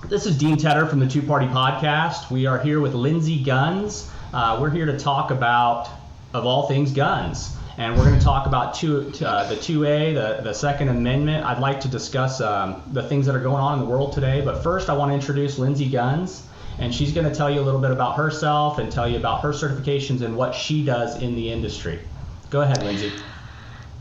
This is Dean Tedder from the Two Party Podcast. We are here with Lindsey Guns. We're here to talk about, of all things, guns. And we're going to talk about the 2A, the Second Amendment. I'd like to discuss the things that are going on in the world today. But first, I want to introduce Lindsey Guns. And she's going to tell you a little bit about herself and tell you about her certifications and what she does in the industry. Go ahead, Lindsey.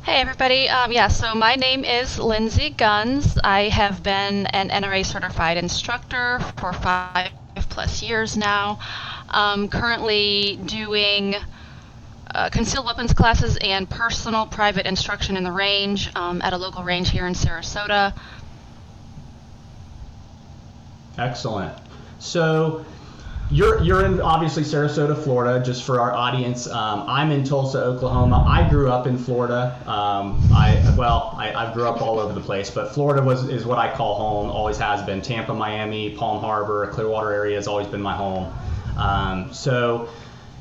Hey everybody, so my name is Lindsey Guns. I have been an NRA certified instructor for 5+ years now. Currently doing concealed weapons classes and personal private instruction in the range at a local range here in Sarasota. Excellent. So you're in obviously Sarasota, Florida, just for our audience. I'm in Tulsa, Oklahoma. I grew up in Florida. I grew up all over the place, but Florida is what I call home, always has been. Tampa, Miami, Palm Harbor, Clearwater area has always been my home.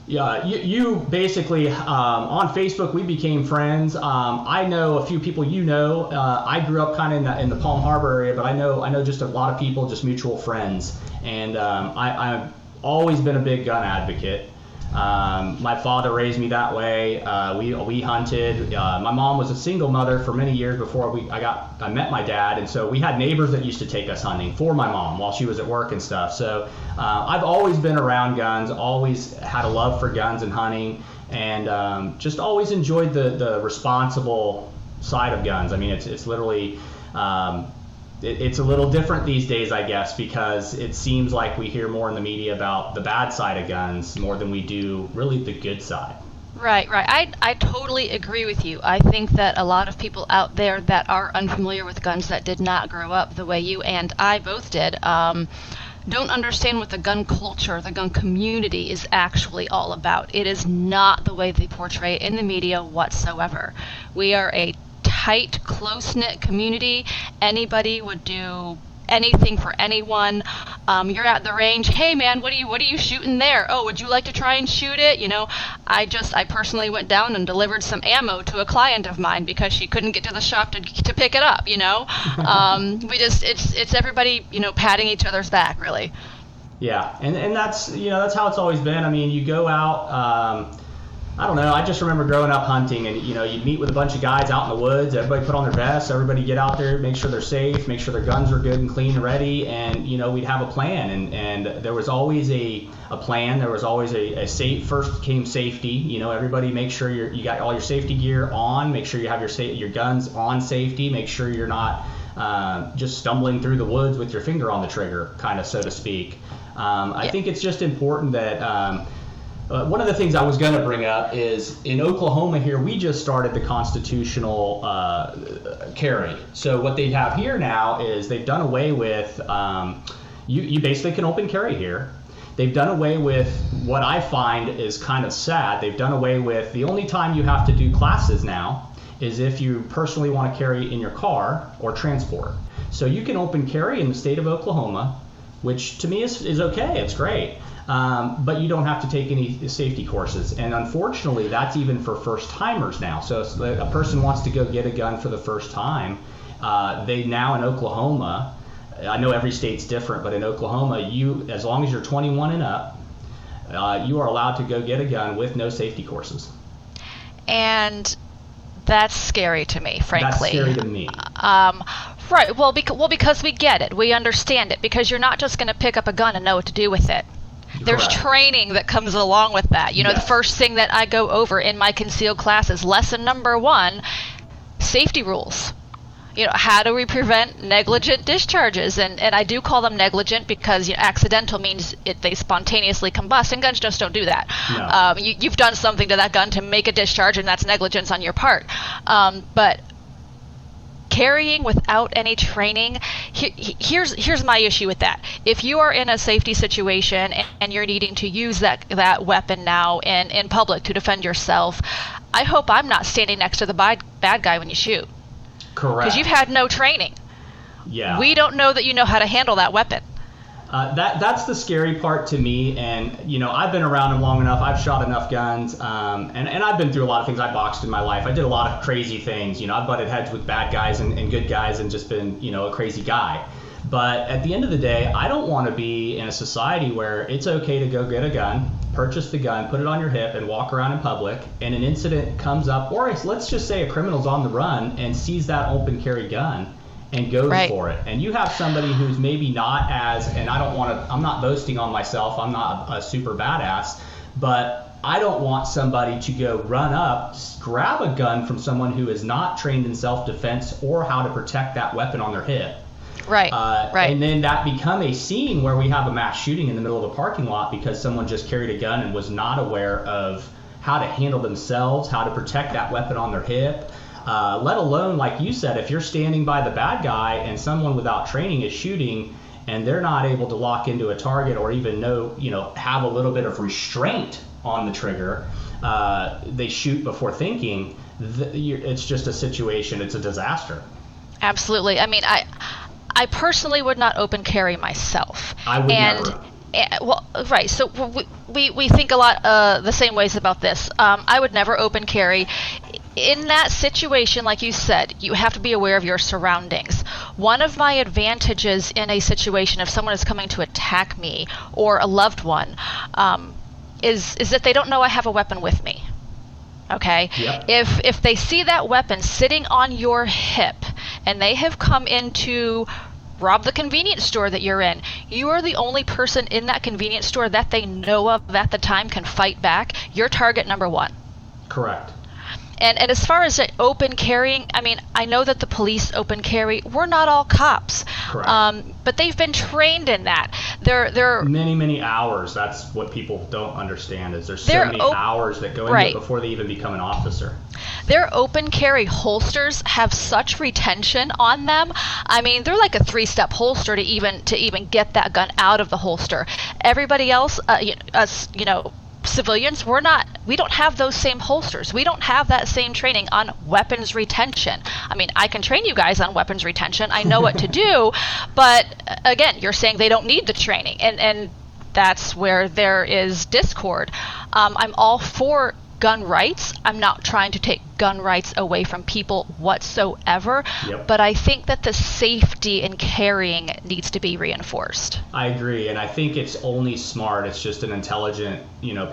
You basically, on Facebook, we became friends. I know a few people you know. I grew up kind of in the Palm Harbor area, but I know just a lot of people, just mutual friends. And I've always been a big gun advocate. My father raised me that way. We hunted. My mom was a single mother for many years before I met my dad, and so we had neighbors that used to take us hunting for my mom while she was at work and stuff. So I've always been around guns, always had a love for guns and hunting, and just always enjoyed the responsible side of guns. I mean, it's literally. It's a little different these days, I guess, because it seems like we hear more in the media about the bad side of guns more than we do really the good side. Right. I totally agree with you. I think that a lot of people out there that are unfamiliar with guns, that did not grow up the way you and I both did, don't understand what the gun culture, the gun community is actually all about. It is not the way they portray it in the media whatsoever. We are a tight, close-knit community. Anybody would do anything for anyone. You're at the range. Hey man, what are you shooting there? Oh, would you like to try and shoot it? You know, I personally went down and delivered some ammo to a client of mine because she couldn't get to the shop to pick it up. You know, it's everybody, patting each other's back, really. Yeah, and that's how it's always been. I mean, you go out. I don't know. I just remember growing up hunting, and you'd meet with a bunch of guys out in the woods. Everybody put on their vests. Everybody get out there, make sure they're safe, make sure their guns are good and clean and ready. And we'd have a plan, and there was always a plan. There was always a safe. First came safety. Everybody make sure you got all your safety gear on. Make sure you have your guns on safety. Make sure you're not just stumbling through the woods with your finger on the trigger, kind of, so to speak. I think it's just important that. One of the things I was going to bring up is in Oklahoma here, we just started the constitutional carry. So what they have here now is they've done away with, you basically can open carry here. They've done away with what I find is kind of sad. They've done away with the only time you have to do classes now is if you personally want to carry in your car or transport. So you can open carry in the state of Oklahoma, which to me is okay. It's great. But you don't have to take any safety courses. And unfortunately, that's even for first timers now. So if a person wants to go get a gun for the first time, they now in Oklahoma, I know every state's different, but in Oklahoma, as long as you're 21 and up, you are allowed to go get a gun with no safety courses. And that's scary to me, frankly. That's scary to me. Right. Well, because we get it. We understand it. Because you're not just going to pick up a gun and know what to do with it. There's Correct. Training that comes along with that. Yes. The first thing that I go over in my concealed class is lesson number 1, safety rules. How do we prevent negligent discharges? And I do call them negligent because accidental means they spontaneously combust, and guns just don't do that. No. You've done something to that gun to make a discharge, and that's negligence on your part. But carrying without any training, here's my issue with that. If you are in a safety situation and you're needing to use that weapon now in public to defend yourself, I hope I'm not standing next to the bad guy when you shoot. Correct. Because you've had no training. Yeah. We don't know that you know how to handle that weapon. That's the scary part to me, and I've been around them long enough. I've shot enough guns, and I've been through a lot of things. I boxed in my life. I did a lot of crazy things. I've butted heads with bad guys and good guys, and just been a crazy guy. But at the end of the day, I don't want to be in a society where it's okay to go get a gun, purchase the gun, put it on your hip, and walk around in public, and an incident comes up, or let's just say a criminal's on the run and sees that open carry gun and goes for it. And you have somebody who's maybe not as, and I'm not boasting on myself, I'm not a super badass, but I don't want somebody to go run up, grab a gun from someone who is not trained in self-defense or how to protect that weapon on their hip. Right. And then that become a scene where we have a mass shooting in the middle of a parking lot because someone just carried a gun and was not aware of how to handle themselves, how to protect that weapon on their hip. Let alone, like you said, if you're standing by the bad guy and someone without training is shooting and they're not able to lock into a target or even have a little bit of restraint on the trigger, they shoot before thinking. It's just a situation. It's a disaster. Absolutely. I mean, I personally would not open carry myself. I would never. Well, right. So we think a lot the same ways about this. I would never open carry. In that situation, like you said, you have to be aware of your surroundings. One of my advantages in a situation, if someone is coming to attack me or a loved one, is that they don't know I have a weapon with me. Okay? Yep. If they see that weapon sitting on your hip and they have come in to rob the convenience store that you're in, you are the only person in that convenience store that they know of at the time can fight back. You're target number one. Correct. And as far as open carrying, I mean, I know that the police open carry. We're not all cops. Correct. But they've been trained in that. They're many hours. That's what people don't understand is there's so many hours that go into it before they even become an officer. Their open carry holsters have such retention on them. I mean, they're like a 3-step holster to even get that gun out of the holster. Everybody else, civilians, we don't have those same holsters. We don't have that same training on weapons retention. I mean, I can train you guys on weapons retention. I know what to do, but again, you're saying they don't need the training, and that's where there is discord. I'm all for gun rights. I'm not trying to take gun rights away from people whatsoever, but I think that the safety in carrying needs to be reinforced. I agree, and I think it's only smart. It's just an intelligent,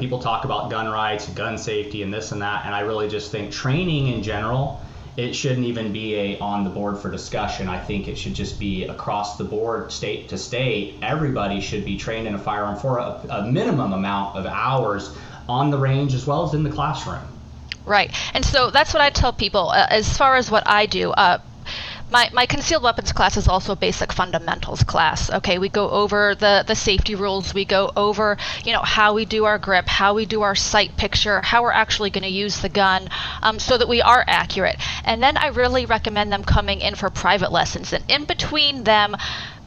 people talk about gun rights, gun safety, and this and that, and I really just think training in general, it shouldn't even be on the board for discussion. I think it should just be across the board, state to state. Everybody should be trained in a firearm for a minimum amount of hours on the range as well as in the classroom. Right. And so that's what I tell people. As far as what I do, my concealed weapons class is also a basic fundamentals class. Okay, we go over the safety rules. We go over, how we do our grip, how we do our sight picture, how we're actually going to use the gun, so that we are accurate. And then I really recommend them coming in for private lessons. And in between them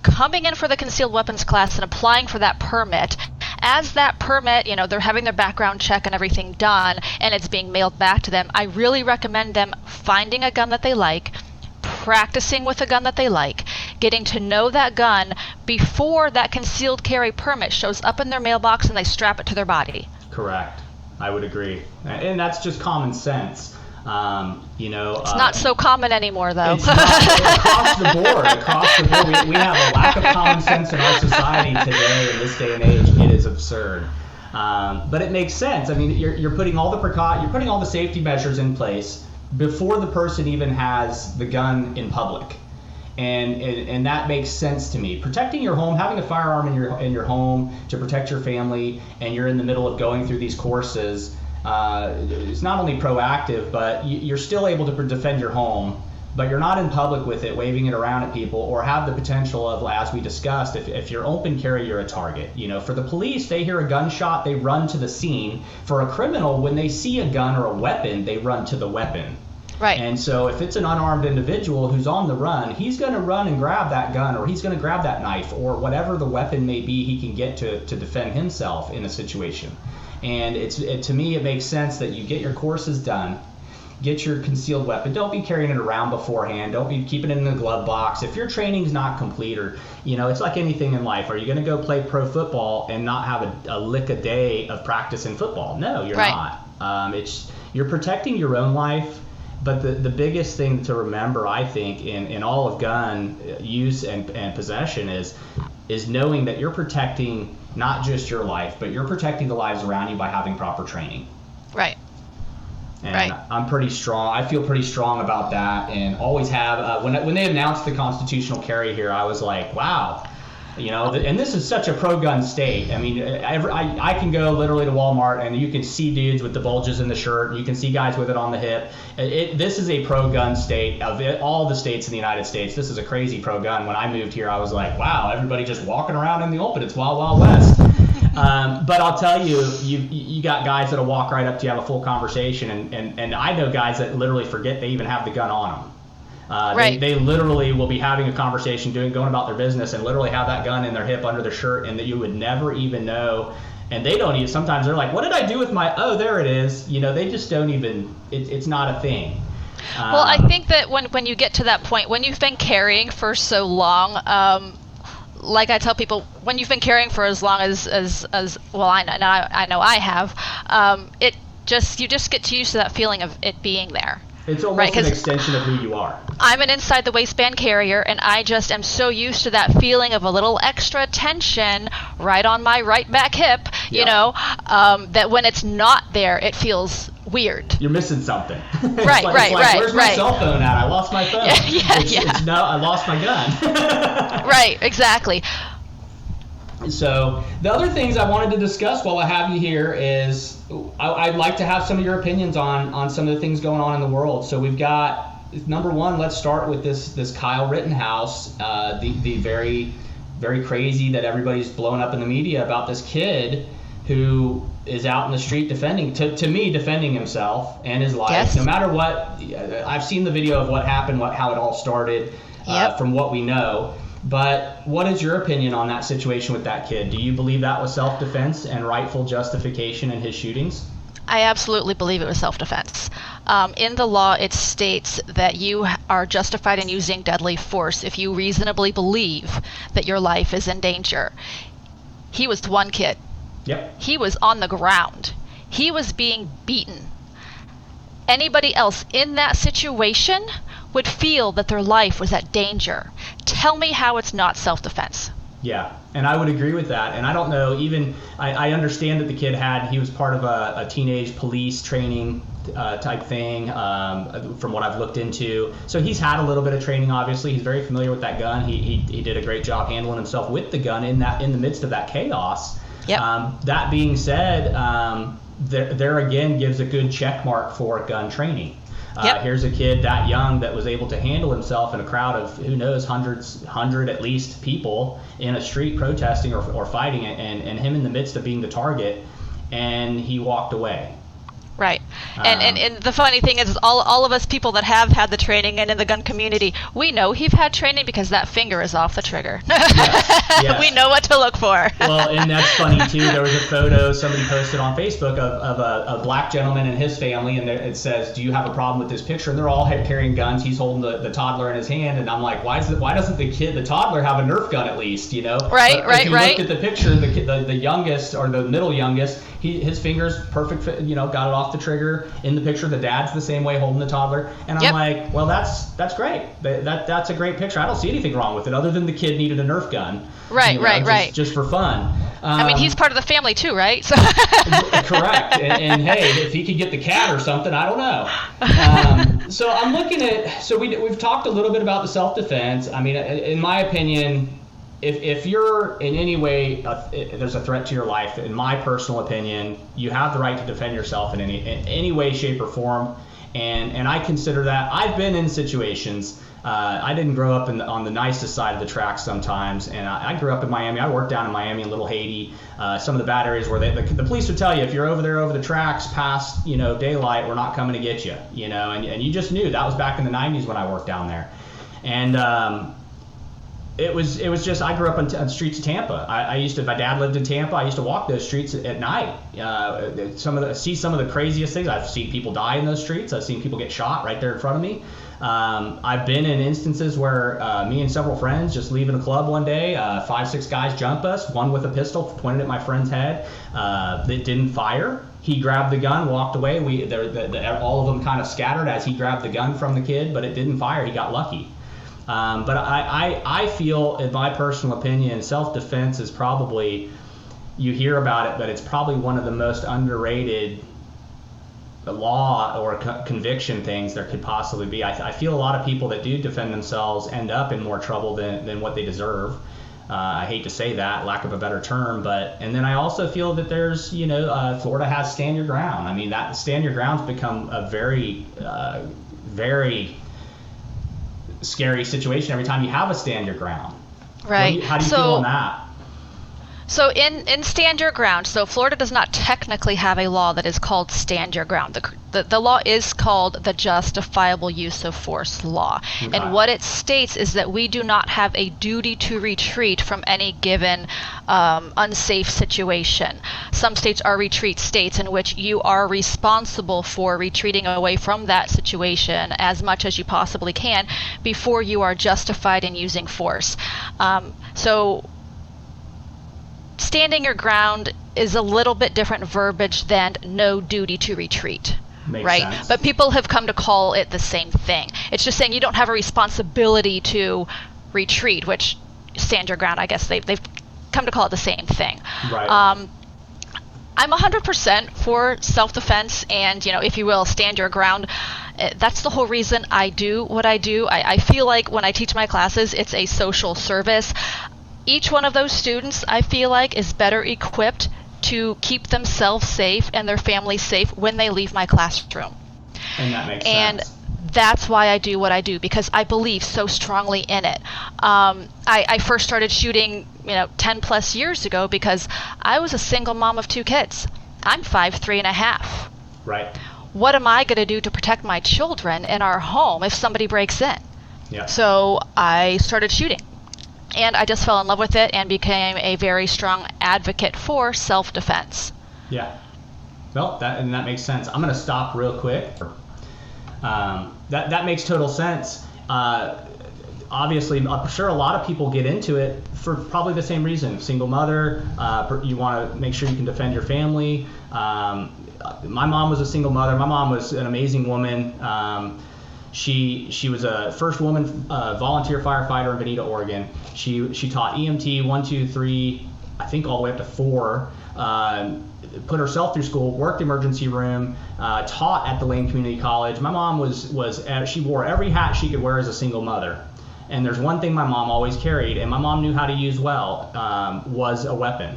coming in for the concealed weapons class and applying for that permit, as that permit, they're having their background check and everything done, and it's being mailed back to them, I really recommend them finding a gun that they like, practicing with a gun that they like, getting to know that gun before that concealed carry permit shows up in their mailbox and they strap it to their body. Correct. I would agree. And that's just common sense. It's not so common anymore, though. It's not, across the board, we have a lack of common sense in our society today, in this day and age. It is absurd. But it makes sense. I mean, you're putting all the safety measures in place before the person even has the gun in public, and that makes sense to me. Protecting your home, having a firearm in your home to protect your family, and you're in the middle of going through these courses. It's not only proactive, but you're still able to defend your home, but you're not in public with it, waving it around at people, or have the potential of, as we discussed, if you're open carry, you're a target. For the police, they hear a gunshot, they run to the scene. For a criminal, when they see a gun or a weapon, they run to the weapon. Right. And so if it's an unarmed individual who's on the run, he's going to run and grab that gun, or he's going to grab that knife, or whatever the weapon may be he can get to defend himself in a situation. And to me, it makes sense that you get your courses done, get your concealed weapon. Don't be carrying it around beforehand. Don't be keeping it in the glove box. If your training's not complete, or it's like anything in life. Are you going to go play pro football and not have a lick a day of practice in football? No, you're not. You're protecting your own life, But the biggest thing to remember, I think, in all of gun use and possession is knowing that you're protecting not just your life, but you're protecting the lives around you by having proper training. Right. And right. I'm pretty strong. I feel pretty strong about that, and always have. When they announced the constitutional carry here, I was like, wow. And this is such a pro-gun state. I mean, I can go literally to Walmart and you can see dudes with the bulges in the shirt, and you can see guys with it on the hip. This is a pro-gun state. Of all the states in the United States, this is a crazy pro-gun. When I moved here, I was like, wow, everybody just walking around in the open. It's Wild Wild West. But I'll tell you, you got guys that'll walk right up to you, have a full conversation, and I know guys that literally forget they even have the gun on them. Right. They literally will be having a conversation, going about their business, and literally have that gun in their hip under their shirt, and that you would never even know. And they don't even. Sometimes they're like, "What did I do with my? Oh, there it is." They just don't even. It's not a thing. Well, I think that when you get to that point, when you've been carrying for so long, like I tell people, when you've been carrying for as long as well, I know I have, you just get used to that feeling of it being there. It's almost an extension of who you are. I'm an inside the waistband carrier, and I just am so used to that feeling of a little extra tension right on my right back hip, that when it's not there, it feels weird. You're missing something. Right. Where's my cell phone at? I lost my phone. Yeah. I lost my gun. Right, exactly. So the other things I wanted to discuss while I have you here is I'd like to have some of your opinions on some of the things going on in the world. So we've got, number one, let's start with this Kyle Rittenhouse, the very, very crazy that everybody's blowing up in the media about this kid who is out in the street defending himself and his life. Yes. No matter what, I've seen the video of what happened, how it all started, from what we know. But what is your opinion on that situation with that kid? Do you believe that was self-defense and rightful justification in his shootings? I absolutely believe it was self-defense. In the law, it states that you are justified in using deadly force if you reasonably believe that your life is in danger. He was one kid. Yep. He was on the ground. He was being beaten. Anybody else in that situation would feel that their life was at danger. Tell me how it's not self-defense. Yeah, and I would agree with that. And I don't know, even I understand that the kid he was part of a teenage police training type thing, from what I've looked into. So he's had a little bit of training, obviously. He's very familiar with that gun. He did a great job handling himself with the gun in the midst of that chaos. Yep. That being said, there again gives a good check mark for gun training. Yep. Here's a kid that young that was able to handle himself in a crowd of, who knows, 100 at least people in a street protesting or fighting, and him in the midst of being the target, and he walked away. Right. And the funny thing is all of us people that have had the training and in the gun community, we know he's had training because that finger is off the trigger. Yes. We know what to look for. Well, and that's funny too. There was a photo somebody posted on Facebook of a black gentleman and his family, and it says, "Do you have a problem with this picture?" And they're all carrying guns. He's holding the toddler in his hand, and I'm like, why doesn't the toddler have a Nerf gun at least? Right. If you looked at the picture, the youngest or the middle youngest, his fingers perfect. Got it off the trigger in the picture. The dad's the same way, holding the toddler, and I'm like, well, that's great. That's a great picture. I don't see anything wrong with it, other than the kid needed a Nerf gun. Right. Just for fun. I mean, he's part of the family too, right? So. Correct. And hey, if he could get the cat or something, I don't know. So I'm looking at. So we've talked a little bit about the self-defense. I mean, in my opinion, if you're in any way there's a threat to your life, in my personal opinion, you have the right to defend yourself in any way, shape, or form. And I consider that. I've been in situations. I didn't grow up on the nicest side of the tracks sometimes, and I grew up in Miami. I worked down in Miami in Little Haiti, some of the bad areas where the police would tell you, if you're over the tracks past daylight, we're not coming to get you, and you just knew. That was back in the 90s when I worked down there, and it was just, I grew up on the streets of Tampa. My dad lived in Tampa. I used to walk those streets at night. See some of the craziest things. I've seen people die in those streets. I've seen people get shot right there in front of me. I've been in instances where me and several friends just leaving a club one day, 5-6 guys jump us, one with a pistol pointed at my friend's head. That didn't fire. He grabbed the gun, walked away. All of them kind of scattered as he grabbed the gun from the kid, but it didn't fire. He got lucky. But I feel, in my personal opinion, self-defense is probably, you hear about it, but it's probably one of the most underrated law or conviction things there could possibly be. I feel a lot of people that do defend themselves end up in more trouble than what they deserve. I hate to say that, lack of a better term, and then I also feel that there's, Florida has stand your ground. I mean, that stand your ground's become a very, very scary situation every time you have a stand your ground. Right. How do you feel on that? So in Stand Your Ground, so Florida does not technically have a law that is called Stand Your Ground. The law is called the Justifiable Use of Force Law. Okay. And what it states is that we do not have a duty to retreat from any given unsafe situation. Some states are retreat states in which you are responsible for retreating away from that situation as much as you possibly can before you are justified in using force. So standing your ground is a little bit different verbiage than no duty to retreat. Makes right? sense. But people have come to call it the same thing. It's just saying you don't have a responsibility to retreat, which stand your ground, I guess they've come to call it the same thing. Right. I'm 100% for self-defense and, if you will, stand your ground. That's the whole reason I do what I do. I feel like when I teach my classes, it's a social service. Each one of those students, I feel like, is better equipped to keep themselves safe and their families safe when they leave my classroom. And that makes and sense. That's why I do what I do, because I believe so strongly in it. I first started shooting, 10 plus years ago because I was a single mom of 2 kids. I'm 5'3" and a half. Right. What am I going to do to protect my children in our home if somebody breaks in? Yeah. So I started shooting. And I just fell in love with it and became a very strong advocate for self-defense. Yeah. Well, that makes sense. I'm going to stop real quick. That makes total sense. Obviously, I'm sure a lot of people get into it for probably the same reason. Single mother, you want to make sure you can defend your family. My mom was a single mother. My mom was an amazing woman. She was a first woman volunteer firefighter in Veneta, Oregon. She taught EMT 1, 2, 3, I think all the way up to 4. Put herself through school, worked emergency room, taught at the Lane Community College. My mom she wore every hat she could wear as a single mother. And there's one thing my mom always carried, and my mom knew how to use well, was a weapon.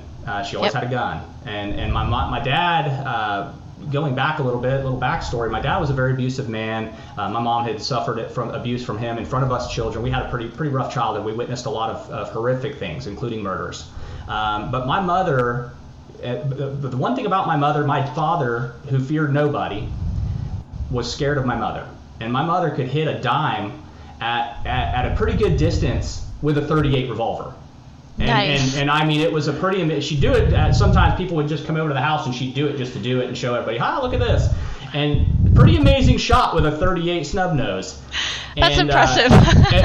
She always had a gun. And my dad. Going back a little backstory, my dad was a very abusive man. My mom had suffered abuse from him in front of us children. We had a pretty rough childhood. We witnessed a lot of horrific things, including murders. But my mother, the one thing about my mother, my father, who feared nobody, was scared of my mother. And my mother could hit a dime at a pretty good distance with a .38 revolver. Nice. And I mean, it was she'd do it. Sometimes people would just come over to the house and she'd do it just to do it and show everybody, look at this. And pretty amazing shot with a .38 snub nose. That's impressive.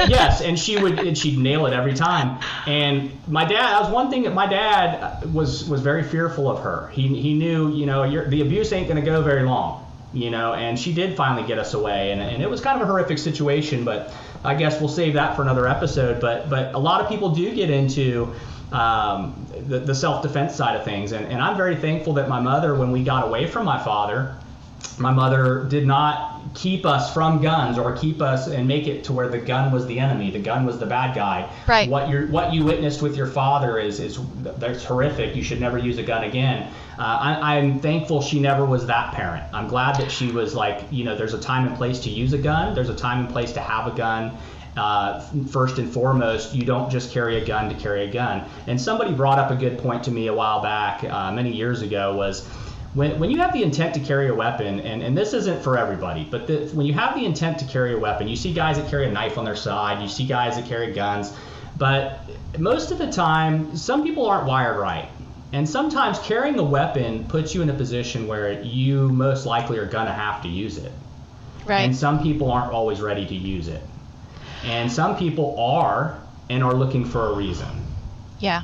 Yes, and she'd nail it every time. And my dad, that was one thing that my dad was very fearful of her. He knew, the abuse ain't going to go very long, and she did finally get us away. And it was kind of a horrific situation, but I guess we'll save that for another episode. But a lot of people do get into the self-defense side of things. And I'm very thankful that my mother, when we got away from my father, my mother did not keep us from guns or keep us and make it to where the gun was the enemy, the gun was the bad guy. Right. What you witnessed with your father is that's horrific. You should never use a gun again. I'm thankful she never was that parent. I'm glad that she was like, there's a time and place to use a gun. There's a time and place to have a gun. First and foremost, you don't just carry a gun to carry a gun. And somebody brought up a good point to me a while back, many years ago, was when you have the intent to carry a weapon, and this isn't for everybody, but when you have the intent to carry a weapon, you see guys that carry a knife on their side, you see guys that carry guns, but most of the time, some people aren't wired right. And sometimes carrying a weapon puts you in a position where you most likely are going to have to use it. Right. And some people aren't always ready to use it. And some people are and are looking for a reason. Yeah.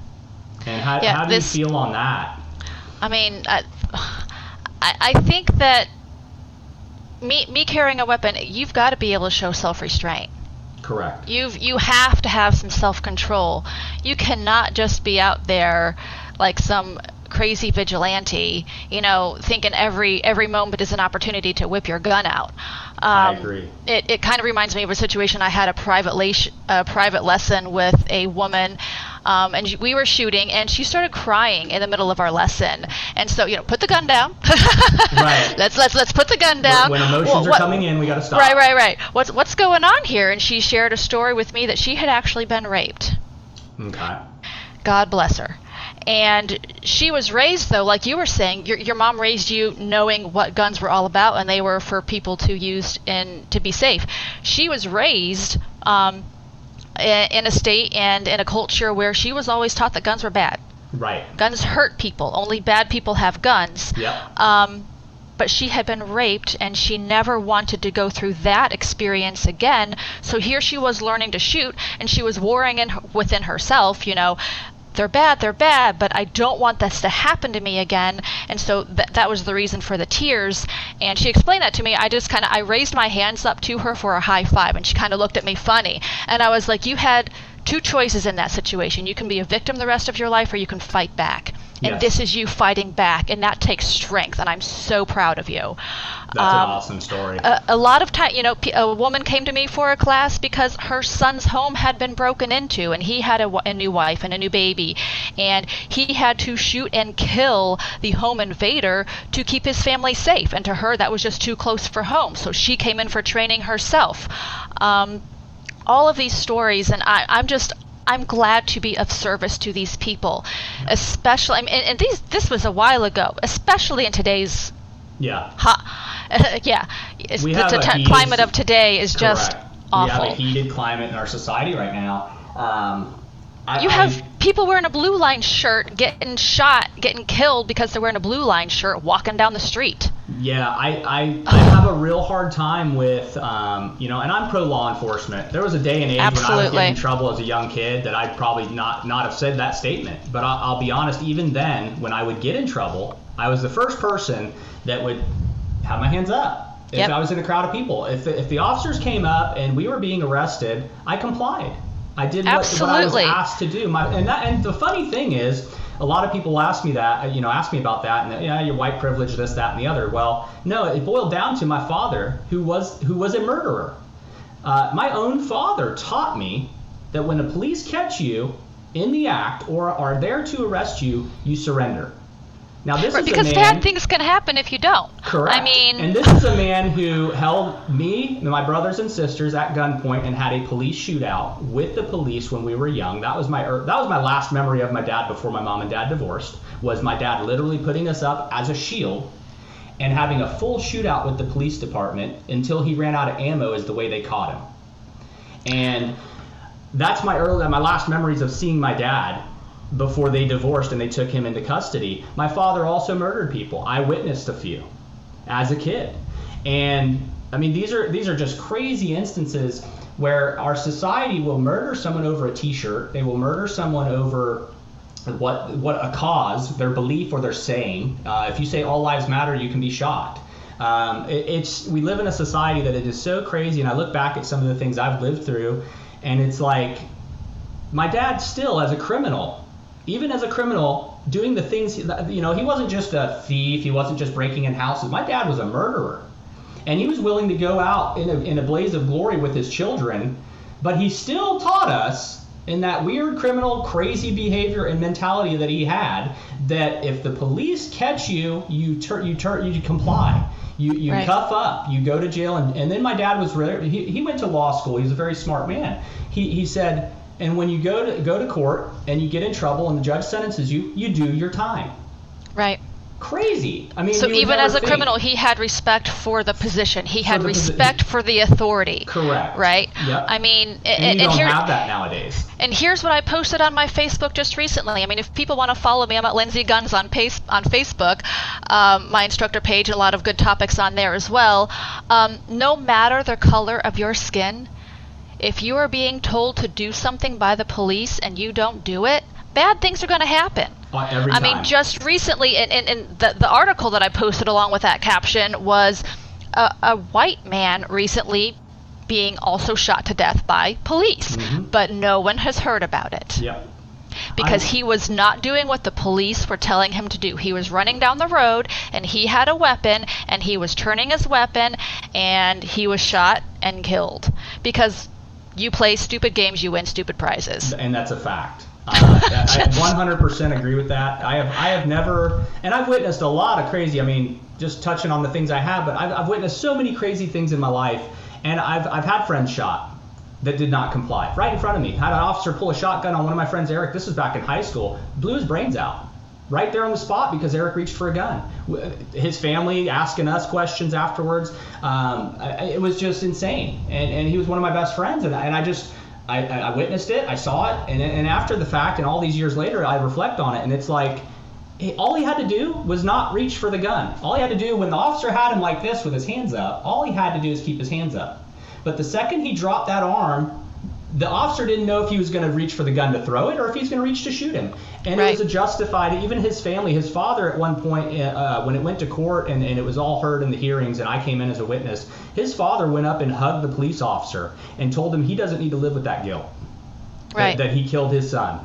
And how do you feel on that? I mean, I think that me carrying a weapon, you've got to be able to show self-restraint. Correct. You have to have some self-control. You cannot just be out there like some crazy vigilante, thinking every moment is an opportunity to whip your gun out. I agree. It kind of reminds me of a situation. I had a private lesson with a woman, and we were shooting, and she started crying in the middle of our lesson. And so, put the gun down. Right. Let's put the gun down. When emotions are coming in, we got to stop. Right. What's going on here? And she shared a story with me that she had actually been raped. Okay. God bless her. And she was raised, though, like you were saying, your mom raised you knowing what guns were all about, and they were for people to use and to be safe. She was raised in a state and in a culture where she was always taught that guns were bad. Right. Guns hurt people. Only bad people have guns. Yep. But she had been raped, and she never wanted to go through that experience again. So here she was learning to shoot, and she was warring within herself, they're bad, but I don't want this to happen to me again. And so that was the reason for the tears. And she explained that to me. I raised my hands up to her for a high five, and she kind of looked at me funny. And I was like, you had two choices in that situation. You can be a victim the rest of your life, or you can fight back. And Yes. this is you fighting back, and that takes strength, and I'm so proud of you. That's an awesome story. A lot of time, a woman came to me for a class because her son's home had been broken into, and he had a new wife and a new baby, and he had to shoot and kill the home invader to keep his family safe. And to her, that was just too close for home, so she came in for training herself. All of these stories, and I'm glad to be of service to these people, especially. And this was a while ago, especially in today's the climate of today is just awful. We have a heated climate in our society right now. You have people wearing a blue line shirt getting shot, getting killed because they're wearing a blue line shirt walking down the street. Yeah, I have a real hard time with, and I'm pro law enforcement. There was a day and age when I was getting in trouble as a young kid that I'd probably not have said that statement. But I'll be honest, even then, when I would get in trouble, I was the first person that would have my hands up. If I was in a crowd of people. If the officers came up and we were being arrested, I complied. I did what I was asked to do. And the funny thing is, a lot of people ask me about that, and you're white privilege, this, that, and the other. Well, no, it boiled down to my father, who was a murderer. My own father taught me that when the police catch you in the act or are there to arrest you, you surrender. Now, this is because bad things can happen if you don't. Correct. And this is a man who held me and my brothers and sisters at gunpoint and had a police shootout with the police when we were young. That was my last memory of my dad before my mom and dad divorced. Was my dad literally putting us up as a shield and having a full shootout with the police department until he ran out of ammo, is the way they caught him. And that's my last memories of seeing my dad before they divorced and they took him into custody. My father also murdered people. I witnessed a few as a kid. And these are just crazy instances where our society will murder someone over a t-shirt. They will murder someone over what a cause, their belief or their saying. If you say all lives matter, you can be shot. We live in a society that it is so crazy, and I look back at some of the things I've lived through, and it's like my dad still, as a criminal, doing the things, he wasn't just a thief, he wasn't just breaking in houses. My dad was a murderer, and he was willing to go out in a blaze of glory with his children, but he still taught us, in that weird criminal crazy behavior and mentality that he had, that if the police catch you, you comply. You right. Cuff up, you go to jail. And then my dad was he went to law school. He was a very smart man. He said, and when you go to court and you get in trouble and the judge sentences you, you do your time. Right. Crazy. I mean, so you would even never as a think. criminal, he had respect for the position. He had the respect for the authority. Correct. Right? Yep. I mean, and you don't have that nowadays. And here's what I posted on my Facebook just recently. I mean, if people want to follow me, I'm at Lindsey Guns on Facebook, my instructor page, and a lot of good topics on there as well. No matter the color of your skin, if you are being told to do something by the police and you don't do it, bad things are going to happen. Every time. I mean, just recently, and the article that I posted along with that caption was a white man recently being also shot to death by police, but no one has heard about it. Yep. Because he was not doing what the police were telling him to do. He was running down the road, and he had a weapon, and he was turning his weapon, and he was shot and killed. Because you play stupid games, you win stupid prizes. And that's a fact. I 100% agree with that. I have never, and I've witnessed a lot of crazy, I mean, just touching on the things I have, but I've witnessed so many crazy things in my life, and I've had friends shot that did not comply. Right in front of me. Had an officer pull a shotgun on one of my friends, Eric, this was back in high school, blew his brains out. Right there on the spot because Eric reached for a gun. His family asking us questions afterwards. It was just insane. And he was one of my best friends, and I witnessed it, I saw it, and after the fact, and all these years later, I reflect on it, and it's like, all he had to do was not reach for the gun. All he had to do, when the officer had him like this with his hands up, all he had to do is keep his hands up. But the second he dropped that arm, the officer didn't know if he was going to reach for the gun to throw it or if he was going to reach to shoot him. And It was a justified, even his family, his father at one point, when it went to court and it was all heard in the hearings and I came in as a witness, his father went up and hugged the police officer and told him he doesn't need to live with that guilt. Right. That he killed his son.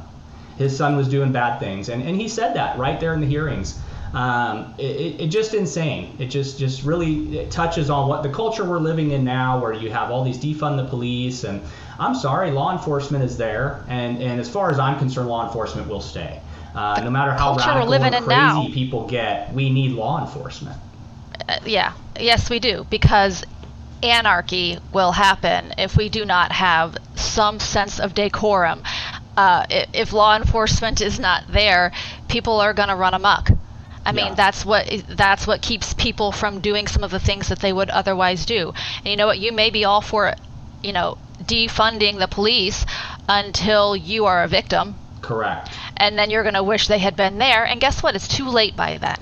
His son was doing bad things. And he said that right there in the hearings. It just insane. It just really it touches on what the culture we're living in now, where you have all these defund the police, and I'm sorry, law enforcement is there, and as far as I'm concerned, law enforcement will stay. No matter how radical and crazy people get, we need law enforcement. Yes, we do, because anarchy will happen if we do not have some sense of decorum. If law enforcement is not there, people are going to run amok. I mean, that's what keeps people from doing some of the things that they would otherwise do. And you know what? You may be all for, defunding the police until you are a victim. Correct. And then you're going to wish they had been there. And guess what? It's too late by then.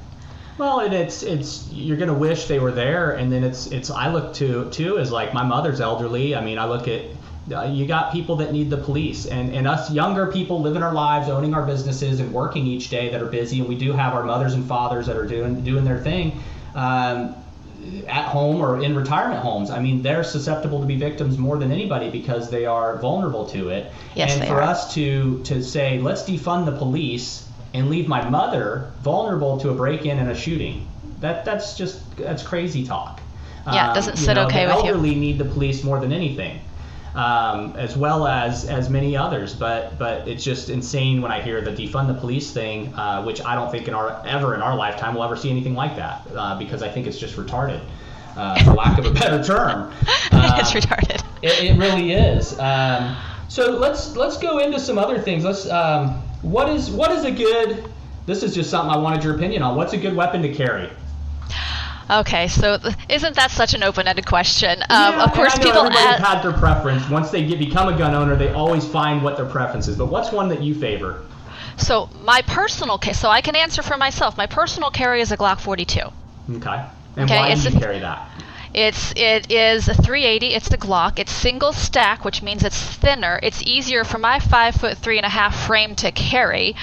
Well, and it's you're going to wish they were there. And then it's I look too as like my mother's elderly. I mean, I look at you got people that need the police, and us younger people living our lives, owning our businesses and working each day that are busy, and we do have our mothers and fathers that are doing their thing at home or in retirement homes. I mean, they're susceptible to be victims more than anybody because they are vulnerable to it. Yes, and they for are. us to say, let's defund the police and leave my mother vulnerable to a break-in and a shooting, that's crazy talk. Yeah, it doesn't sit okay with you. The elderly need the police more than anything. As well as many others, but it's just insane when I hear the defund the police thing, which I don't think ever in our lifetime we'll ever see anything like that, because I think it's just retarded, for lack of a better term. It's retarded. It really is. So let's go into some other things. What is a good? This is just something I wanted your opinion on. What's a good weapon to carry? Okay, so isn't that such an open-ended question? Of course, people everybody's had their preference. Once they become a gun owner, they always find what their preference is. But what's one that you favor? So my personal so I can answer for myself. My personal carry is a Glock 42. Okay. And why do you carry that? It is a 380. It's a Glock. It's single stack, which means it's thinner. It's easier for my 5'3.5" frame to carry.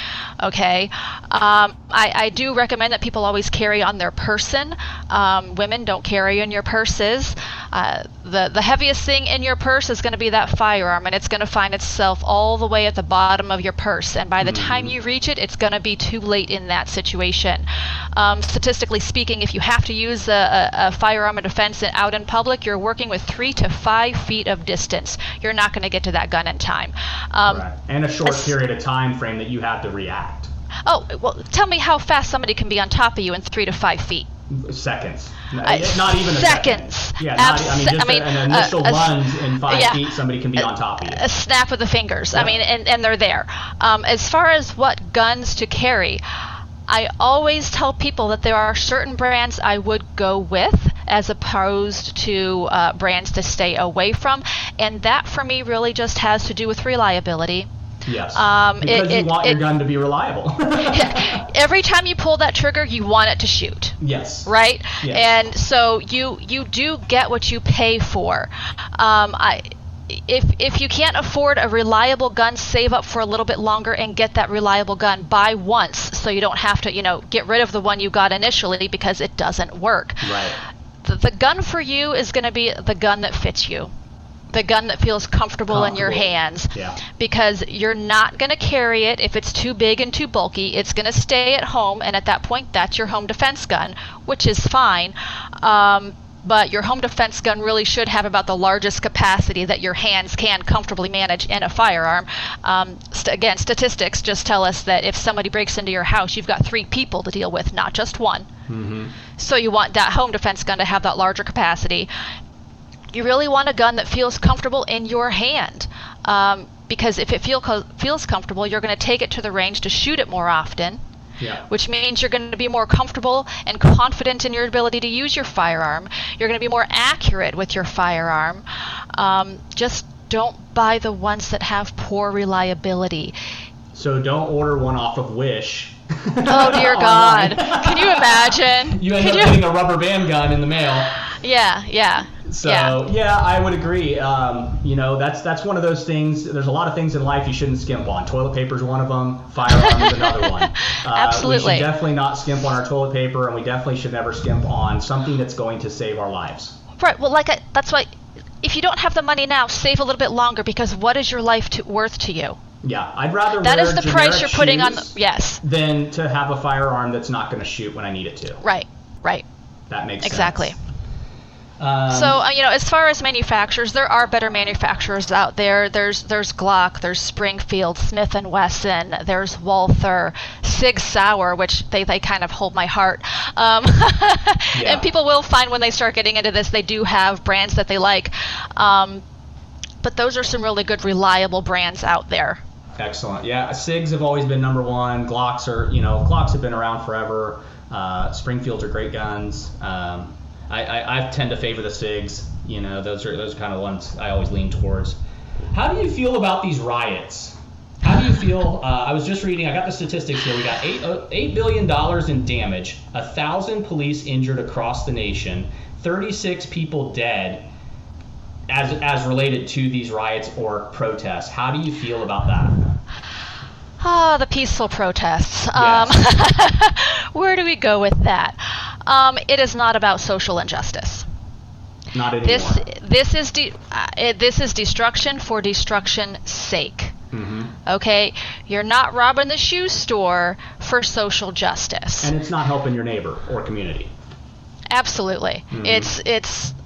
Okay. I do recommend that people always carry on their person. Women don't carry in your purses. The heaviest thing in your purse is going to be that firearm, and it's going to find itself all the way at the bottom of your purse. And by the time you reach it, it's going to be too late in that situation. Statistically speaking, if you have to use a firearm of defense out in public, you're working with 3 to 5 feet of distance. You're not going to get to that gun in time. Right. And a short period of time frame that you have to react. Oh, well, tell me how fast somebody can be on top of you in 3 to 5 feet. Seconds. Not even a seconds. Second. Yeah, an initial lunge in 5 feet, somebody can be on top of you. A snap of the fingers. Yeah. I mean, and they're there. As far as what guns to carry, I always tell people that there are certain brands I would go with as opposed to brands to stay away from. And that for me really just has to do with reliability. Yes, because you want your gun to be reliable. Every time you pull that trigger, you want it to shoot. Yes. Right? Yes. And so you do get what you pay for. If you can't afford a reliable gun, save up for a little bit longer and get that reliable gun. Buy once so you don't have to, get rid of the one you got initially because it doesn't work. Right. The gun for you is going to be the gun that fits you. The gun that feels comfortable in your hands. Yeah. Because you're not going to carry it if it's too big and too bulky. It's going to stay at home, and at that point, that's your home defense gun, which is fine. But your home defense gun really should have about the largest capacity that your hands can comfortably manage in a firearm. Again, statistics just tell us that if somebody breaks into your house, you've got 3 people to deal with, not just one. Mm-hmm. So you want that home defense gun to have that larger capacity. You really want a gun that feels comfortable in your hand, because if it feels comfortable, you're going to take it to the range to shoot it more often, which means you're going to be more comfortable and confident in your ability to use your firearm. You're going to be more accurate with your firearm. Just don't buy the ones that have poor reliability. So don't order one off of Wish. Oh, dear God. Can you imagine? You end up getting a rubber band gun in the mail. Yeah. So I would agree. That's one of those things. There's a lot of things in life you shouldn't skimp on. Toilet paper is one of them. Firearm is another one. Absolutely. We should definitely not skimp on our toilet paper, and we definitely should never skimp on something that's going to save our lives. Right. Well, that's why if you don't have the money now, save a little bit longer, because what is your life worth to you? Yeah, I'd rather that wear is the price you're putting on than to have a firearm that's not going to shoot when I need it to. Right. That makes exactly. sense. So, as far as manufacturers, there are better manufacturers out there. There's Glock, there's Springfield, Smith & Wesson, there's Walther, Sig Sauer, which they kind of hold my heart. And people will find when they start getting into this, they do have brands that they like. But those are some really good, reliable brands out there. Excellent. Yeah, SIGs have always been number one. Glocks have been around forever. Springfields are great guns. I tend to favor the SIGs. Those are kind of ones I always lean towards. How do you feel about these riots? How do you feel? I was just reading. I got the statistics here. We got $8 billion in damage, 1,000 police injured across the nation, 36 people dead, as related to these riots or protests. How do you feel about that? The peaceful protests. Yes. Where do we go with that? It is not about social injustice. Not anymore. This is destruction for destruction's sake. Mm-hmm. Okay, you're not robbing the shoe store for social justice. And it's not helping your neighbor or community. Absolutely. Mm-hmm.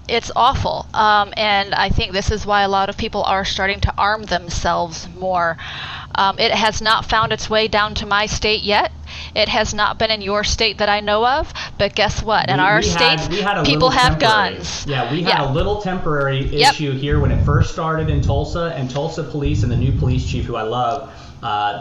It's awful. And I think this is why a lot of people are starting to arm themselves more. It has not found its way down to my state yet. It has not been in your state that I know of. But guess what? In our states, people have guns. Yeah, we had a little temporary issue here when it first started in Tulsa, and Tulsa police and the new police chief, who I love,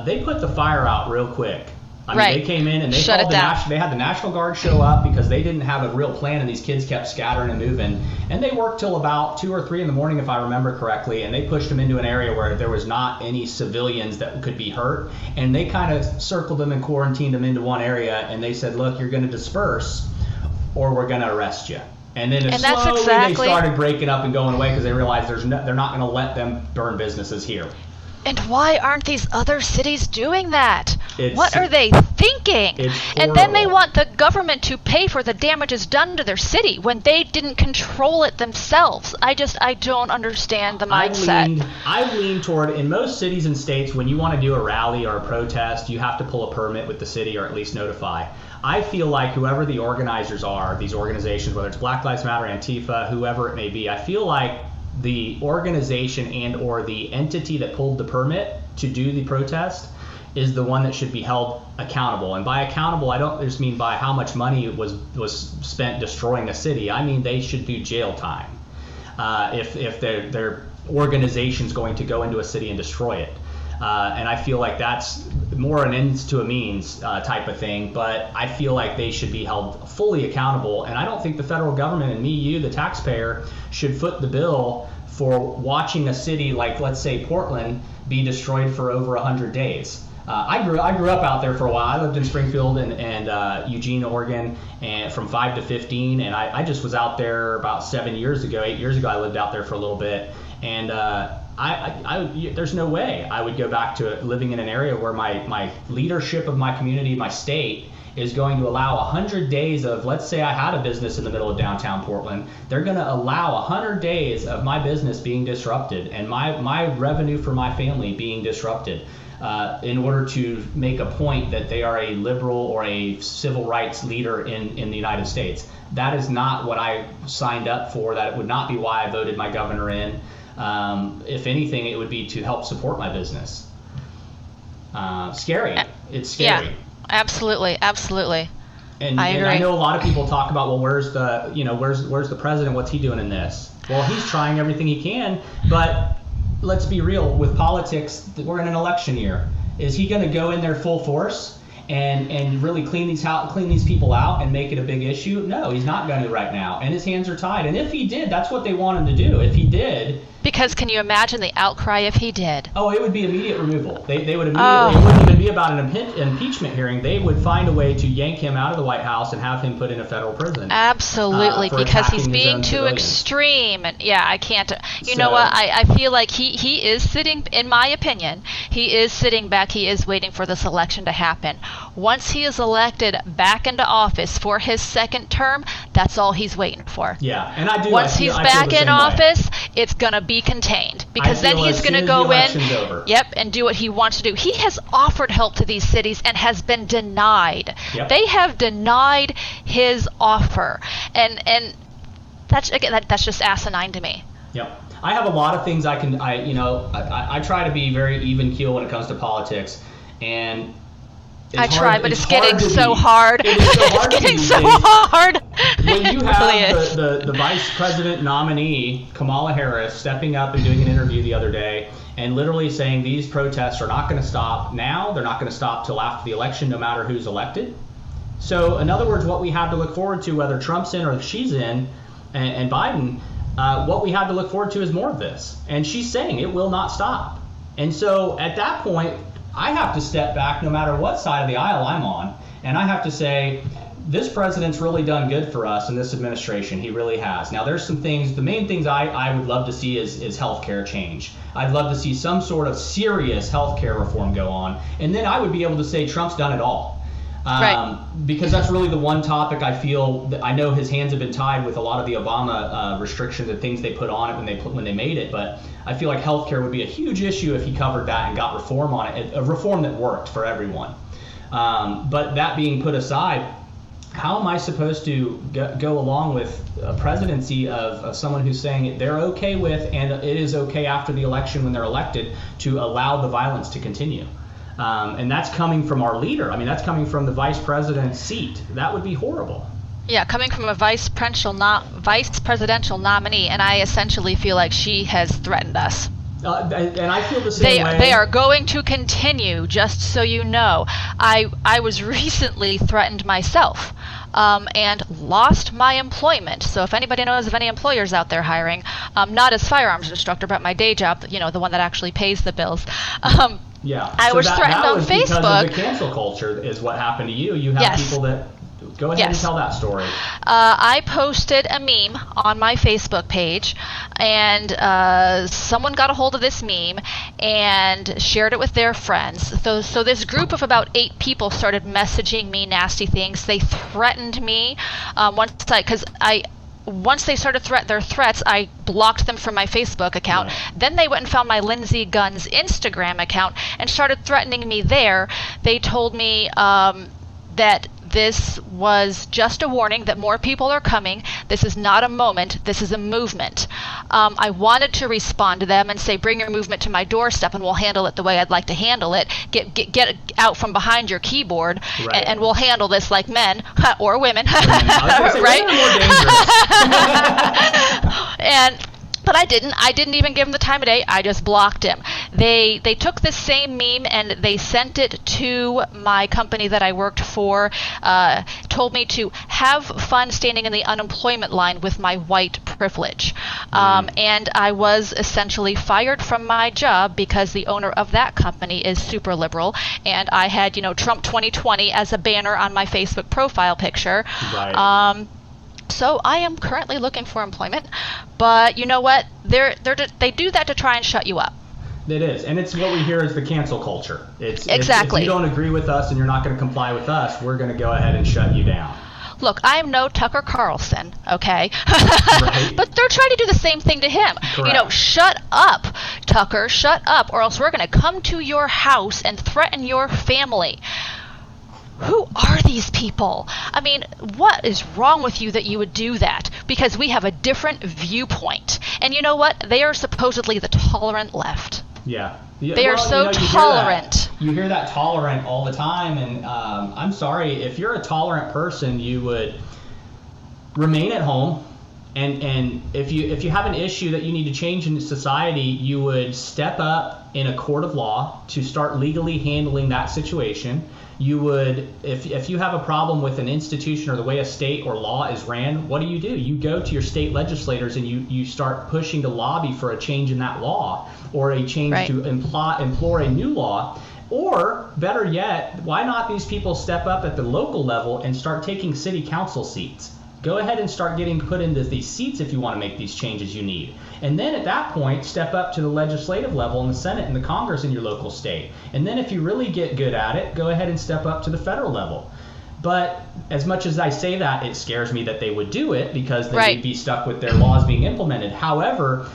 they put the fire out real quick. They came in and they had the National Guard show up because they didn't have a real plan, and these kids kept scattering and moving. And they worked till about 2 or 3 in the morning, if I remember correctly, and they pushed them into an area where there was not any civilians that could be hurt. And they kind of circled them and quarantined them into one area, and they said, look, you're going to disperse or we're going to arrest you. And then slowly they started breaking up and going away because they realized they're not going to let them burn businesses here. And why aren't these other cities doing that? What are they thinking? And then they want the government to pay for the damages done to their city when they didn't control it themselves. I don't understand the mindset. I lean toward, in most cities and states, when you want to do a rally or a protest, you have to pull a permit with the city or at least notify. I feel like whoever the organizers are, these organizations, whether it's Black Lives Matter, Antifa, whoever it may be, I feel like the organization and or the entity that pulled the permit to do the protest is the one that should be held accountable. And by accountable, I don't just mean by how much money was spent destroying a city. I mean they should do jail time if their organization's going to go into a city and destroy it. And I feel like that's more an ends to a means type of thing, but I feel like they should be held fully accountable. And I don't think the federal government and me, you, the taxpayer, should foot the bill for watching a city like, let's say, Portland be destroyed for over 100 days. I grew up out there for a while. I lived in Springfield and Eugene, Oregon, and from 5 to 15. And I just was out there about 8 years ago. I lived out there for a little bit. And there's no way I would go back to living in an area where my leadership of my community, my state, is going to allow 100 days of, let's say I had a business in the middle of downtown Portland, they're going to allow 100 days of my business being disrupted and my revenue for my family being disrupted in order to make a point that they are a liberal or a civil rights leader in the United States. That is not what I signed up for. That would not be why I voted my governor in. If anything, it would be to help support my business. Scary. It's scary. Yeah, absolutely. And I agree. And I know a lot of people talk about, well, where's the president? What's he doing in this? Well, he's trying everything he can, but let's be real. With politics, we're in an election year. Is he going to go in there full force and really clean these people out and make it a big issue? No, he's not going to right now. And his hands are tied. And if he did, that's what they want him to do. If he did. Because can you imagine the outcry if he did? Oh, it would be immediate removal. They would immediately, It wouldn't even be about an impeachment hearing. They would find a way to yank him out of the White House and have him put in a federal prison. Absolutely, because he's being too extreme. And yeah, I can't. You know what? I feel like he is sitting, in my opinion, he is sitting back. He is waiting for this election to happen. Once he is elected back into office for his second term, that's all he's waiting for. Yeah, and I do. Once he's back in office, it's going to be contained, because then he's going to go in, and do what he wants to do. He has offered help to these cities and has been denied. Yep. They have denied his offer, and that's just asinine to me. Yep. I have a lot of things I try to be very even keel when it comes to politics, and I try, but it's getting so hard. It is so hard. It's getting so hard. When you have the vice president nominee, Kamala Harris, stepping up and doing an interview the other day and literally saying these protests are not going to stop now, they're not going to stop till after the election, no matter who's elected. So, in other words, what we have to look forward to, whether Trump's in or she's in, and Biden, what we have to look forward to is more of this. And she's saying it will not stop. And so, at that point, I have to step back no matter what side of the aisle I'm on, and I have to say, this president's really done good for us in this administration. He really has. Now, there's some things, the main things I would love to see is healthcare change. I'd love to see some sort of serious healthcare reform go on, and then I would be able to say Trump's done it all. Right. Because that's really the one topic I feel that I know his hands have been tied with a lot of the Obama restrictions and things they put on it when they made it. But I feel like healthcare would be a huge issue if he covered that and got reform on it, a reform that worked for everyone. But that being put aside, how am I supposed to go along with a presidency of someone who's saying they're okay with, and it is okay after the election when they're elected, to allow the violence to continue? And that's coming from our leader. I mean, that's coming from the vice president's seat. That would be horrible. Yeah, coming from a vice presidential nominee, and I essentially feel like she has threatened us. And I feel the same way. They are going to continue, just so you know. I was recently threatened myself and lost my employment. So if anybody knows of any employers out there hiring, not as firearms instructor, but my day job, the one that actually pays the bills. Yeah. I was threatened on Facebook. Because of the cancel culture is what happened to you. You have people that... Go ahead and tell that story. I posted a meme on my Facebook page, and someone got a hold of this meme and shared it with their friends. So this group of about 8 people started messaging me nasty things. They threatened me once they started their threats, I blocked them from my Facebook account. Right. Then they went and found my Lindsey Gunn's Instagram account and started threatening me there. They told me that this was just a warning that more people are coming. This is not a moment. This is a movement. I wanted to respond to them and say, bring your movement to my doorstep and we'll handle it the way I'd like to handle it. Get out from behind your keyboard, right, and we'll handle this like men or women. Right? But I didn't even give him the time of day. I just blocked him. They took this same meme and they sent it to my company that I worked for, told me to have fun standing in the unemployment line with my white privilege. And I was essentially fired from my job because the owner of that company is super liberal, and I had, Trump 2020 as a banner on my Facebook profile picture. Right. So I am currently looking for employment, but you know what? They do that to try and shut you up. It is, and it's what we hear as the cancel culture. It's Exactly. If you don't agree with us and you're not going to comply with us, we're going to go ahead and shut you down. Look, I am no Tucker Carlson, okay? Right. But they're trying to do the same thing to him. Correct. Shut up, Tucker, shut up, or else we're going to come to your house and threaten your family. Who are these people? I mean, what is wrong with you that you would do that? Because we have a different viewpoint. And you know what? They are supposedly the tolerant left. Yeah. They are so tolerant. You hear that tolerant all the time, and I'm sorry, if you're a tolerant person, you would remain at home, and if you have an issue that you need to change in society, you would step up in a court of law to start legally handling that situation. You would, if you have a problem with an institution or the way a state or law is ran, what do? You go to your state legislators and you start pushing to lobby for a change in that law, or a change Right. to implore a new law. Or better yet, why not these people step up at the local level and start taking city council seats? Go ahead and start getting put into these seats if you want to make these changes you need. And then at that point, step up to the legislative level in the Senate and the Congress in your local state. And then if you really get good at it, go ahead and step up to the federal level. But as much as I say that, it scares me that they would do it, because they Right. would be stuck with their laws being implemented. However,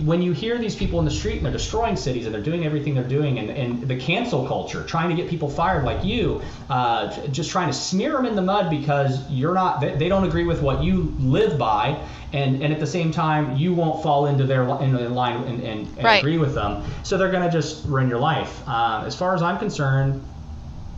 when you hear these people in the street and they're destroying cities and they're doing everything they're doing, and the cancel culture, trying to get people fired like you, just trying to smear them in the mud because they don't agree with what you live by, and at the same time you won't fall into their line and Right. agree with them, so they're going to just ruin your life. As far as I'm concerned,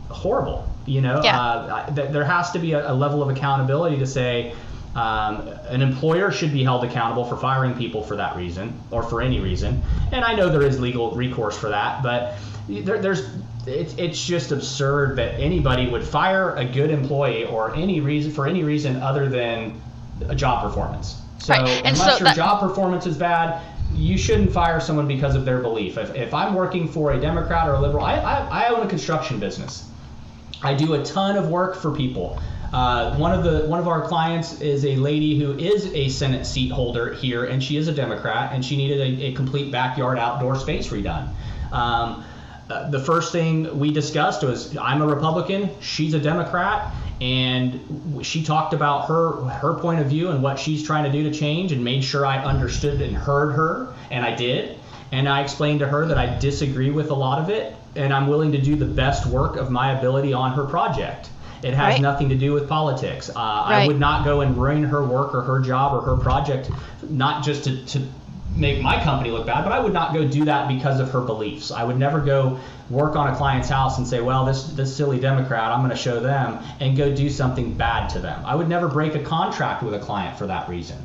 horrible. Yeah. There has to be a level of accountability to say, an employer should be held accountable for firing people for that reason, or for any reason. And I know there is legal recourse for that, but it's just absurd that anybody would fire a good employee for any reason other than a job performance. So Right. And unless so your job performance is bad, you shouldn't fire someone because of their belief. If I'm working for a Democrat or a liberal, I own a construction business. I do a ton of work for people. One of our clients is a lady who is a Senate seat holder here, and she is a Democrat, and she needed a complete backyard outdoor space redone. The first thing we discussed was, I'm a Republican, she's a Democrat, and she talked about her point of view and what she's trying to do to change, and made sure I understood and heard her, and I did. And I explained to her that I disagree with a lot of it, and I'm willing to do the best work of my ability on her project. It has Right. nothing to do with politics. I Right. would not go and ruin her work or her job or her project, not just to make my company look bad, but I would not go do that because of her beliefs. I would never go work on a client's house and say, well, this silly Democrat, I'm going to show them, and go do something bad to them. I would never break a contract with a client for that reason.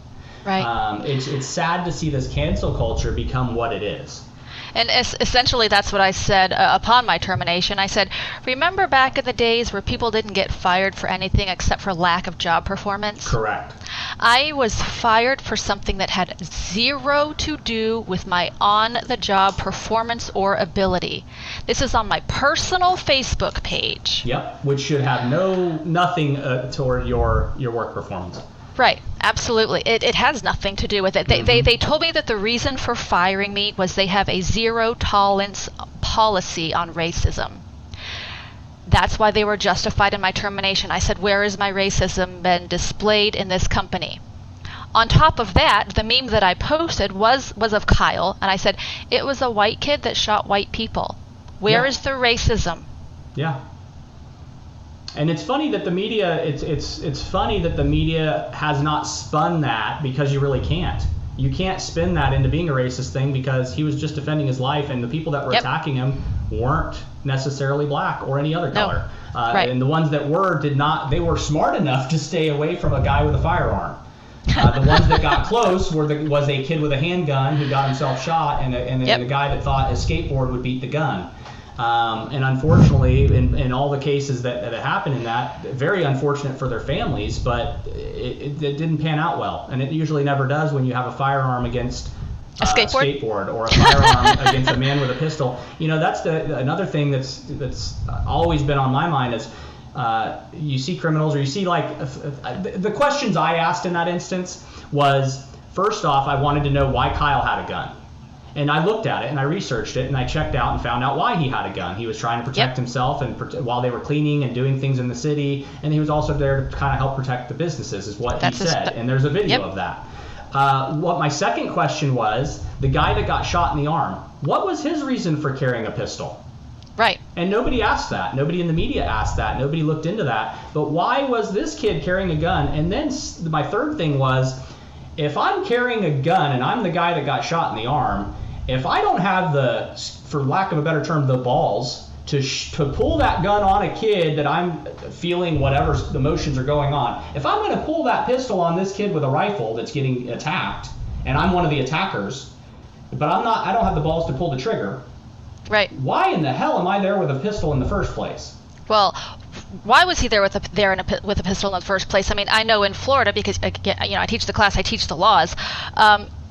Right. It's sad to see this cancel culture become what it is. And essentially that's what I said upon my termination. I said, remember back in the days where people didn't get fired for anything except for lack of job performance? Correct. I was fired for something that had zero to do with my on-the-job performance or ability. This is on my personal Facebook page. Yep, which should have nothing toward your work performance. Right, absolutely. It has nothing to do with it. They told me that the reason for firing me was they have a zero tolerance policy on racism. That's why they were justified in my termination. I said, where is my racism been displayed in this company? On top of that, the meme that I posted was of Kyle, and I said, it was a white kid that shot white people. Where is the racism? Yeah. And it's funny that the media, it's funny that the media has not spun that, because you really can't. You can't spin that into being a racist thing, because he was just defending his life, and the people that were attacking him weren't necessarily black or any other color. Right. And the ones that were they were smart enough to stay away from a guy with a firearm. The ones that got close was a kid with a handgun who got himself shot, and a guy that thought a skateboard would beat the gun. And unfortunately, in all the cases that happened in that, very unfortunate for their families, but it didn't pan out well. And it usually never does when you have a firearm against a skateboard or a firearm against a man with a pistol. That's another thing that's always been on my mind is you see criminals, or you see the questions I asked in that instance was, first off, I wanted to know why Kyle had a gun. And I looked at it and I researched it and I checked out and found out why he had a gun. He was trying to protect himself and while they were cleaning and doing things in the city, and he was also there to kind of help protect the businesses, is what he said. And there's a video of that. What my second question was, the guy that got shot in the arm, what was his reason for carrying a pistol? Right. And nobody asked that. Nobody in the media asked that. Nobody looked into that. But why was this kid carrying a gun? And then my third thing was, if I'm carrying a gun and I'm the guy that got shot in the arm, if I don't have for lack of a better term, the balls to pull that gun on a kid that I'm feeling whatever emotions are going on, if I'm going to pull that pistol on this kid with a rifle that's getting attacked, and I'm one of the attackers, but I don't have the balls to pull the trigger. Right. Why in the hell am I there with a pistol in the first place? Well, why was he there with a pistol in the first place? I mean, I know in Florida, because I teach the class, I teach the laws.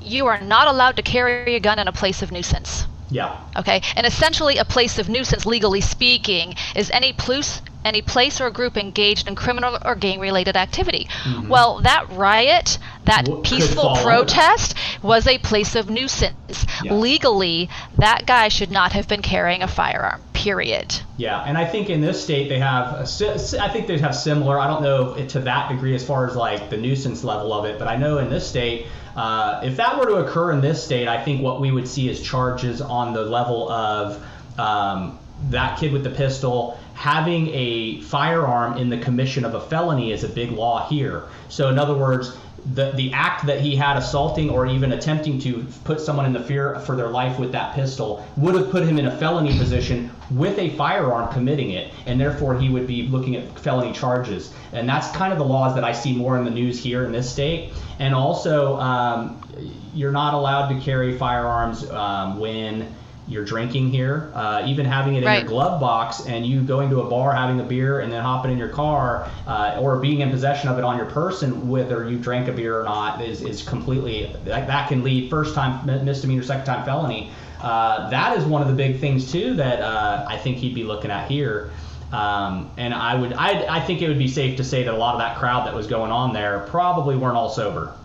You are not allowed to carry a gun in a place of nuisance. Yeah. Okay. And essentially, a place of nuisance, legally speaking, is any place or group engaged in criminal or gang-related activity. Mm-hmm. Well, that riot, that peaceful protest, was a place of nuisance. Yeah. Legally, that guy should not have been carrying a firearm. Period. Yeah, and I think in this state they have similar. I don't know to that degree as far as like the nuisance level of it, but I know in this state, if that were to occur in this state, I think what we would see is charges on the level of that kid with the pistol having a firearm in the commission of a felony is a big law here. So in other words, the act that he had, assaulting or even attempting to put someone in the fear for their life with that pistol, would have put him in a felony position with a firearm committing it, and therefore he would be looking at felony charges. And that's kind of the laws that I see more in the news here in this state. And also, you're not allowed to carry firearms when you're drinking here, even having it in your glove box, and you going to a bar, having a beer, and then hopping in your car, or being in possession of it on your person, whether you drank a beer or not, is completely, that can lead first time misdemeanor, second time felony. That is one of the big things too that I think he'd be looking at here. And I think it would be safe to say that a lot of that crowd that was going on there probably weren't all sober.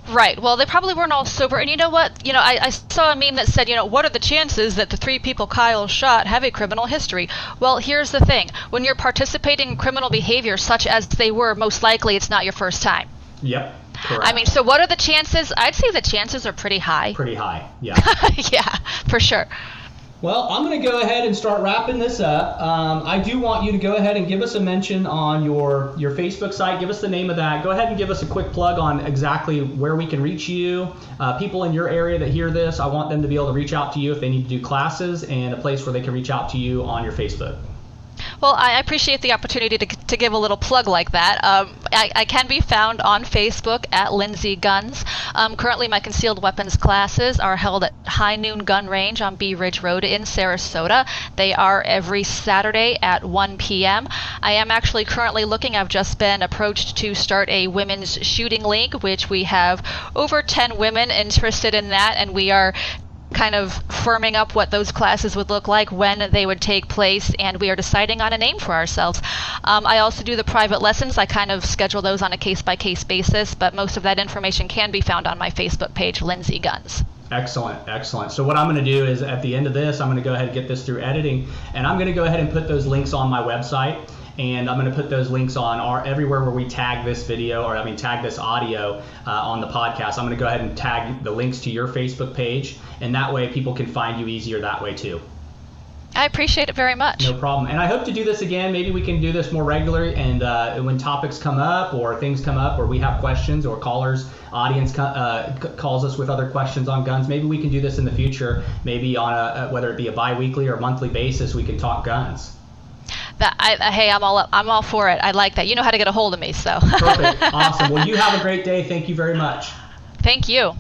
Right. Well, they probably weren't all sober. And you know what? I saw a meme that said, what are the chances that the 3 people Kyle shot have a criminal history? Well, here's the thing. When you're participating in criminal behavior such as they were, most likely it's not your first time. Yep. Correct. I mean, so what are the chances? I'd say the chances are pretty high. Pretty high, yeah. Yeah, for sure. Well, I'm going to go ahead and start wrapping this up. I do want you to go ahead and give us a mention on your Facebook site. Give us the name of that. Go ahead and give us a quick plug on exactly where we can reach you. People in your area that hear this, I want them to be able to reach out to you if they need to do classes, and a place where they can reach out to you on your Facebook. Well, I appreciate the opportunity to give a little plug like that. I can be found on Facebook at Lindsey Guns. Currently, my concealed weapons classes are held at High Noon Gun Range on Bee Ridge Road in Sarasota. They are every Saturday at 1 p.m. I am actually currently I've just been approached to start a women's shooting league, which we have over 10 women interested in that, and we are kind of firming up what those classes would look like, when they would take place, and we are deciding on a name for ourselves. I also do the private lessons. I kind of schedule those on a case-by-case basis, but most of that information can be found on my Facebook page, Lindsey Guns. Excellent, excellent. So what I'm going to do is at the end of this, I'm going to go ahead and get this through editing, and I'm going to go ahead and put those links on my website. And I'm going to put those links on everywhere where we tag this video, tag this audio on the podcast. I'm going to go ahead and tag the links to your Facebook page, and that way people can find you easier that way too. I appreciate it very much. No problem. And I hope to do this again. Maybe we can do this more regularly, and when topics come up or things come up or we have questions or audience calls us with other questions on guns, maybe we can do this in the future. Maybe on whether it be a bi-weekly or monthly basis, we can talk guns. Hey, I'm all for it. I like that. You know how to get a hold of me, so. Perfect. Awesome. Well, you have a great day. Thank you very much. Thank you.